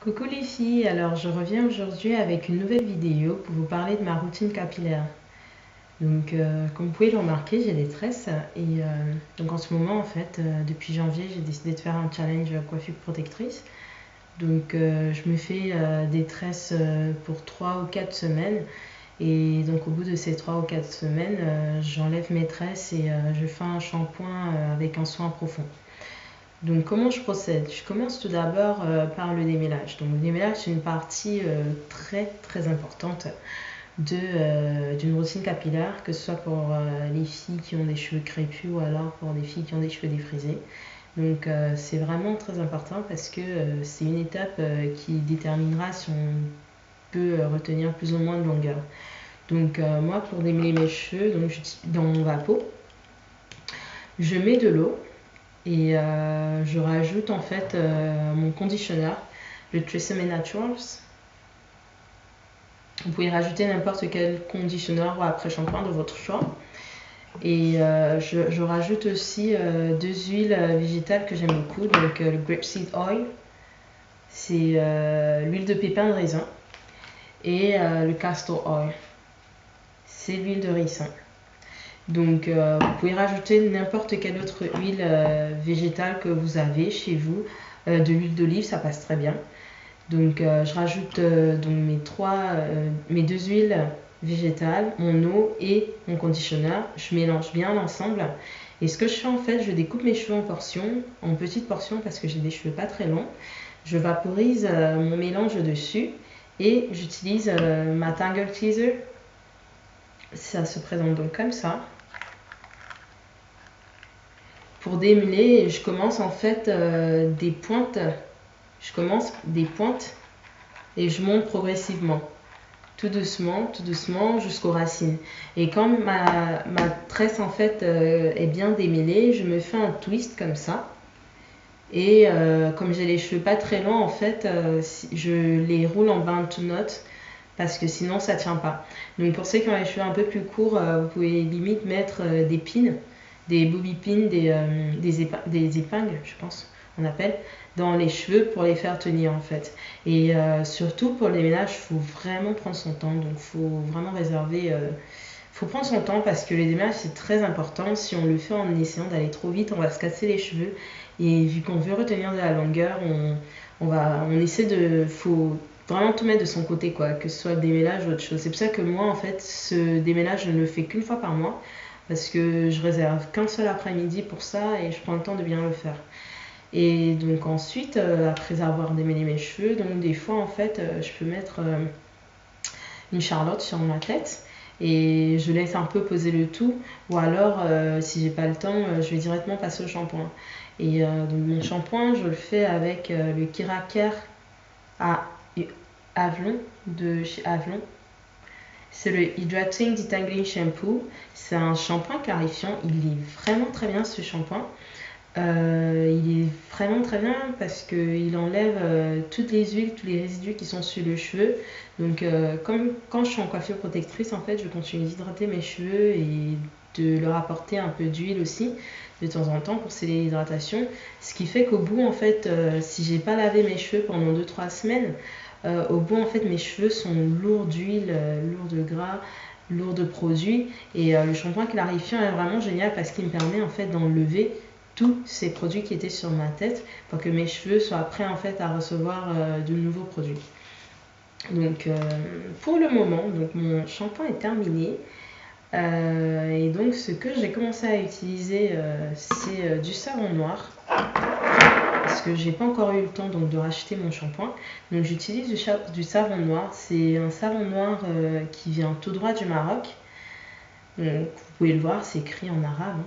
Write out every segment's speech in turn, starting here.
Coucou les filles, alors je reviens aujourd'hui avec une nouvelle vidéo pour vous parler de ma routine capillaire. Donc comme vous pouvez le remarquer, j'ai des tresses et donc en ce moment en fait, depuis janvier, j'ai décidé de faire un challenge coiffure protectrice. Donc je me fais des tresses pour 3 ou 4 semaines et donc au bout de ces 3 ou 4 semaines, j'enlève mes tresses et je fais un shampoing avec un soin profond. Donc comment je procède? Je commence tout d'abord par le démêlage. Donc le démêlage c'est une partie très importante d'une routine capillaire, que ce soit pour les filles qui ont des cheveux crépus ou alors pour les filles qui ont des cheveux défrisés. Donc c'est vraiment très important parce que c'est une étape qui déterminera si on peut retenir plus ou moins de longueur. Donc moi pour démêler mes cheveux, donc dans mon vapeau, je mets de l'eau. Et je rajoute en fait mon conditionneur, le Tresemme Naturals. Vous pouvez rajouter n'importe quel conditionneur ou après-shampoing de votre choix. Et je rajoute aussi deux huiles végétales que j'aime beaucoup. Donc le Grapeseed Oil, c'est l'huile de pépin de raisin. Et le Castor Oil, c'est l'huile de ricin. Donc vous pouvez rajouter n'importe quelle autre huile végétale que vous avez chez vous. De l'huile d'olive, ça passe très bien. Donc je rajoute mes deux huiles végétales, mon eau et mon conditionneur. Je mélange bien l'ensemble. Et ce que je fais en fait, je découpe mes cheveux en portions, en petites portions parce que j'ai des cheveux pas très longs. Je vaporise mon mélange dessus et j'utilise ma Tangle Teaser. Ça se présente donc comme ça. Pour démêler, je commence en fait des pointes. Je commence des pointes et je monte progressivement. Tout doucement jusqu'aux racines. Et quand ma tresse en fait est bien démêlée, je me fais un twist comme ça. Et comme j'ai les cheveux pas très longs en fait, je les roule en bun to knot parce que sinon ça tient pas. Donc pour ceux qui ont les cheveux un peu plus courts, vous pouvez limite mettre des pins, des bobby pins, des épingles, je pense, on appelle, dans les cheveux pour les faire tenir en fait. Et surtout pour les ménages, il faut vraiment prendre son temps. Donc il faut vraiment réserver. Faut prendre son temps parce que le déménage c'est très important. Si on le fait en essayant d'aller trop vite, on va se casser les cheveux. Et vu qu'on veut retenir de la longueur, on essaie de. Faut vraiment tout mettre de son côté, quoi, que ce soit le démêlage ou autre chose. C'est pour ça que moi, en fait, ce démêlage, je ne le fais qu'une fois par mois parce que je réserve qu'un seul après-midi pour ça et je prends le temps de bien le faire. Et donc ensuite, après avoir démêlé mes cheveux, donc des fois, en fait, je peux mettre une charlotte sur ma tête et je laisse un peu poser le tout, ou alors si j'ai pas le temps je vais directement passer au shampoing. Et donc mon shampoing je le fais avec le Keraker à Avalon de chez Avalon. C'est le Hydrating Detangling Shampoo. C'est un shampoing clarifiant, il est vraiment très bien ce shampoing. Il est vraiment très bien parce qu'il enlève toutes les huiles, tous les résidus qui sont sur le cheveu. Donc comme quand je suis en coiffure protectrice, en fait, je continue d'hydrater mes cheveux et de leur apporter un peu d'huile aussi de temps en temps pour sceller l'hydratation. Ce qui fait qu'au bout, en fait, si j'ai pas lavé mes cheveux pendant 2-3 semaines, au bout, en fait, mes cheveux sont lourds d'huile, lourds de gras, lourds de produits. Et le shampoing clarifiant est vraiment génial parce qu'il me permet en fait d'enlever tous ces produits qui étaient sur ma tête pour que mes cheveux soient prêts en fait à recevoir de nouveaux produits. Donc pour le moment, donc mon shampoing est terminé. Et donc ce que j'ai commencé à utiliser c'est du savon noir parce que j'ai pas encore eu le temps donc de racheter mon shampoing. Donc j'utilise du savon noir. C'est un savon noir qui vient tout droit du Maroc. Donc vous pouvez le voir, c'est écrit en arabe.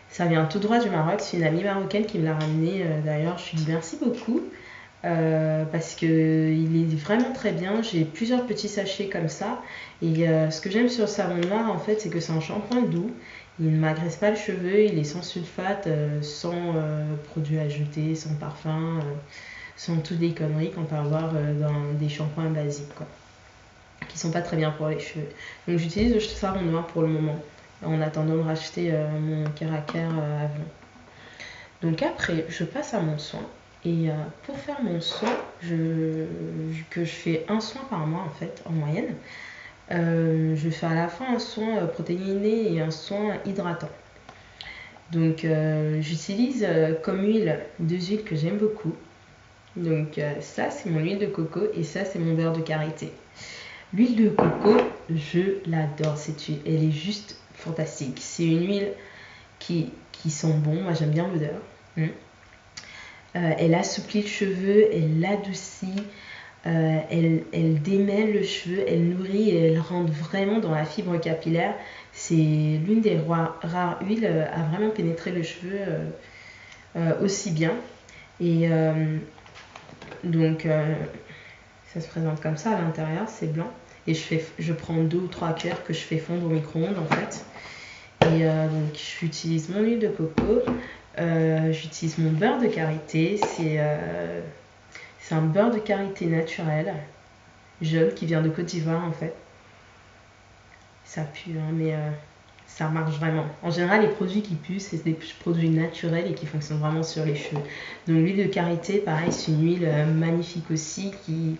Ça vient tout droit du Maroc, c'est une amie marocaine qui me l'a ramené. D'ailleurs, je lui dis merci beaucoup parce qu'il est vraiment très bien. J'ai plusieurs petits sachets comme ça. Et ce que j'aime sur le savon noir, en fait, c'est que c'est un shampoing doux. Il ne m'agresse pas le cheveu, il est sans sulfate, sans produits ajoutés, sans parfum, sans toutes les conneries qu'on peut avoir dans des shampoings basiques, quoi, qui sont pas très bien pour les cheveux. Donc j'utilise le savon noir pour le moment en attendant de racheter mon Keraker Avalon. Donc après, je passe à mon soin Et pour faire mon soin, que je fais un soin par mois en fait, en moyenne, je fais à la fin un soin protéiné et un soin hydratant. Donc j'utilise comme huile 2 huiles que j'aime beaucoup. Donc ça c'est mon huile de coco et ça c'est mon beurre de karité. L'huile de coco, je l'adore cette huile, elle est juste fantastique. C'est une huile qui sent bon, moi j'aime bien l'odeur. Elle assouplit le cheveu, elle l'adoucit, elle démêle le cheveu, elle nourrit et elle rentre vraiment dans la fibre capillaire. C'est l'une des rares huiles à vraiment pénétrer le cheveu aussi bien. Et donc ça se présente comme ça à l'intérieur, c'est blanc. Et je prends 2 ou 3 cuillères que je fais fondre au micro-ondes en fait. Et donc j'utilise mon huile de coco, j'utilise mon beurre de karité, c'est un beurre de karité naturel, jaune, qui vient de Côte d'Ivoire en fait. Ça pue, hein, mais ça marche vraiment. En général, les produits qui puent, c'est des produits naturels et qui fonctionnent vraiment sur les cheveux. Donc l'huile de karité, pareil, c'est une huile magnifique aussi qui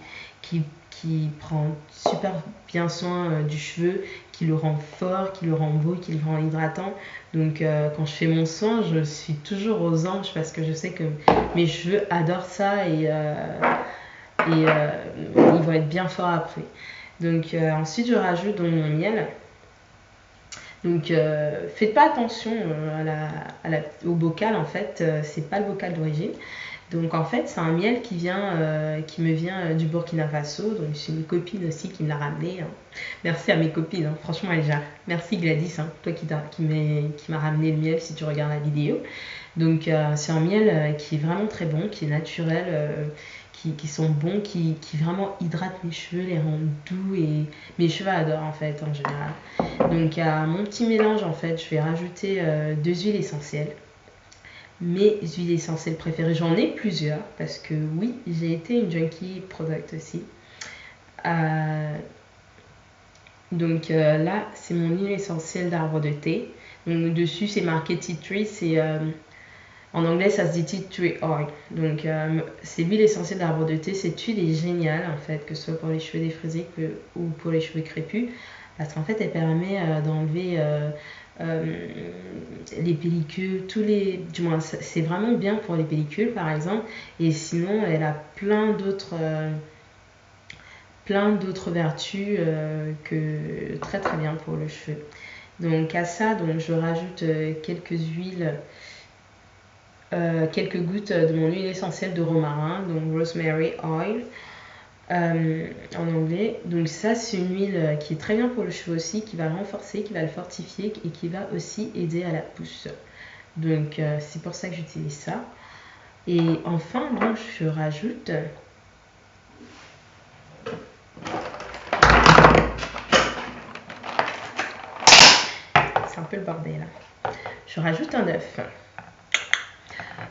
prend super bien soin du cheveu, qui le rend fort, qui le rend beau, qui le rend hydratant. Donc quand je fais mon soin, je suis toujours aux anges parce que je sais que mes cheveux adorent ça et ils vont être bien forts après. Donc ensuite je rajoute donc mon miel. Donc faites pas attention au bocal en fait, c'est pas le bocal d'origine. Donc en fait c'est un miel qui me vient du Burkina Faso, donc c'est une copine aussi qui me l'a ramené. Hein. Merci à mes copines, hein. Franchement Elja. Merci Gladys, hein, toi qui m'a ramené le miel si tu regardes la vidéo. Donc c'est un miel qui est vraiment très bon, qui est naturel, qui sont bons, qui vraiment hydratent mes cheveux, les rendent doux et mes cheveux adorent en fait en général. Donc à mon petit mélange en fait, je vais rajouter 2 huiles essentielles. Mes huiles essentielles préférées, j'en ai plusieurs parce que oui, j'ai été une junkie product aussi. Donc là, c'est mon huile essentielle d'arbre de thé. Donc dessus, c'est marqué tea tree, c'est en anglais, ça se dit tea tree oil. Donc, c'est l'huile essentielle d'arbre de thé. Cette huile est géniale, en fait, que ce soit pour les cheveux défrisés ou pour les cheveux crépus. Parce qu'en fait, elle permet d'enlever les pellicules, du moins, c'est vraiment bien pour les pellicules, par exemple. Et sinon, elle a plein d'autres vertus que très très bien pour le cheveu. Donc, à ça, donc, je rajoute quelques huiles. Quelques gouttes de mon huile essentielle de romarin, donc rosemary oil en anglais. Donc ça c'est une huile qui est très bien pour le cheveu aussi, qui va renforcer, qui va le fortifier et qui va aussi aider à la pousse. Donc c'est pour ça que j'utilise ça. Et enfin donc je rajoute c'est un peu le bordel là. Je rajoute un œuf.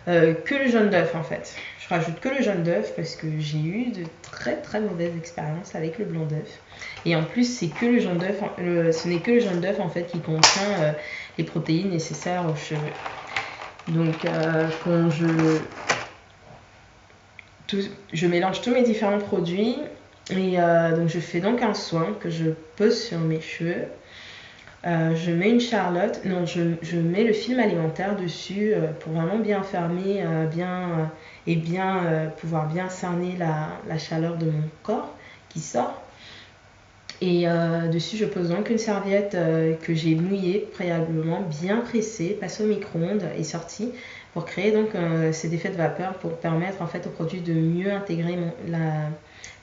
Que le jaune d'œuf en fait. Je rajoute que le jaune d'œuf parce que j'ai eu de très très mauvaises expériences avec le blanc d'œuf. Et en plus, c'est que le jaune d'œuf, ce n'est que le jaune d'œuf en fait qui contient les protéines nécessaires aux cheveux. Donc quand je mélange tous mes différents produits et donc je fais donc un soin que je pose sur mes cheveux. Je mets une charlotte, non, je mets le film alimentaire dessus pour vraiment bien fermer, pouvoir bien cerner la chaleur de mon corps qui sort. Et dessus, je pose donc une serviette que j'ai mouillée préalablement, bien pressée, passée au micro-ondes et sortie pour créer donc cet effet de vapeur pour permettre en fait au produit de mieux intégrer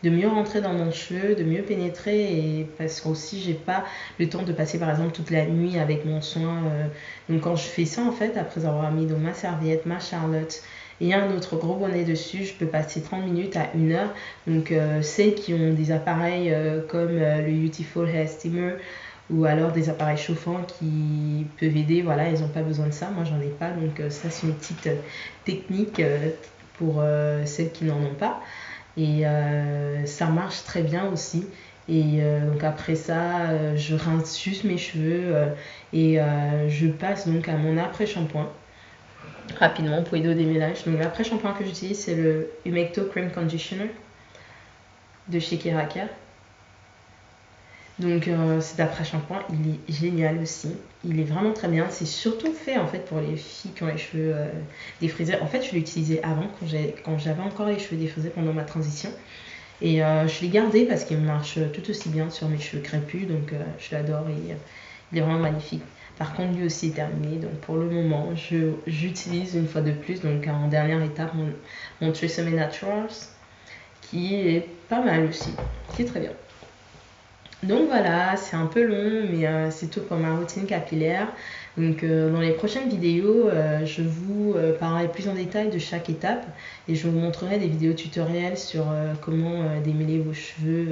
de mieux rentrer dans mon cheveu, de mieux pénétrer et parce qu'aussi j'ai pas le temps de passer par exemple toute la nuit avec mon soin. Donc quand je fais ça en fait, après avoir mis donc ma serviette, ma charlotte et un autre gros bonnet dessus, je peux passer 30 minutes à 1 heure. Donc celles qui ont des appareils comme le Beautiful Hair Steamer ou alors des appareils chauffants qui peuvent aider, voilà, ils n'ont pas besoin de ça, moi j'en ai pas, donc ça c'est une petite technique pour celles qui n'en ont pas. Et ça marche très bien aussi. Et donc après ça, je rince juste mes cheveux et je passe donc à mon après-shampoing. rapidement pour aider au démêlage. Donc l'après-shampoing que j'utilise, c'est le Humecto Cream Conditioner de chez Kerakia. Donc cet après-shampoing, il est génial aussi. Il est vraiment très bien. C'est surtout fait en fait pour les filles qui ont les cheveux défrisés. En fait, je l'ai utilisé avant quand j'avais encore les cheveux défrisés pendant ma transition. Et je l'ai gardé parce qu'il marche tout aussi bien sur mes cheveux crépus. Donc je l'adore et il est vraiment magnifique. Par contre, lui aussi est terminé. Donc pour le moment, j'utilise une fois de plus. Donc en dernière étape, mon Tresemme Naturals qui est pas mal aussi. Qui est très bien. Donc voilà, c'est un peu long, mais c'est tout pour ma routine capillaire. Donc dans les prochaines vidéos, je vous parlerai plus en détail de chaque étape et je vous montrerai des vidéos tutoriels sur comment démêler vos cheveux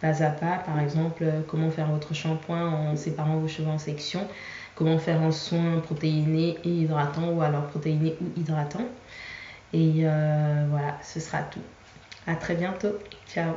pas à pas. Par exemple, comment faire votre shampoing en séparant vos cheveux en sections, comment faire un soin protéiné et hydratant ou alors protéiné ou hydratant. Et voilà, ce sera tout. À très bientôt. Ciao.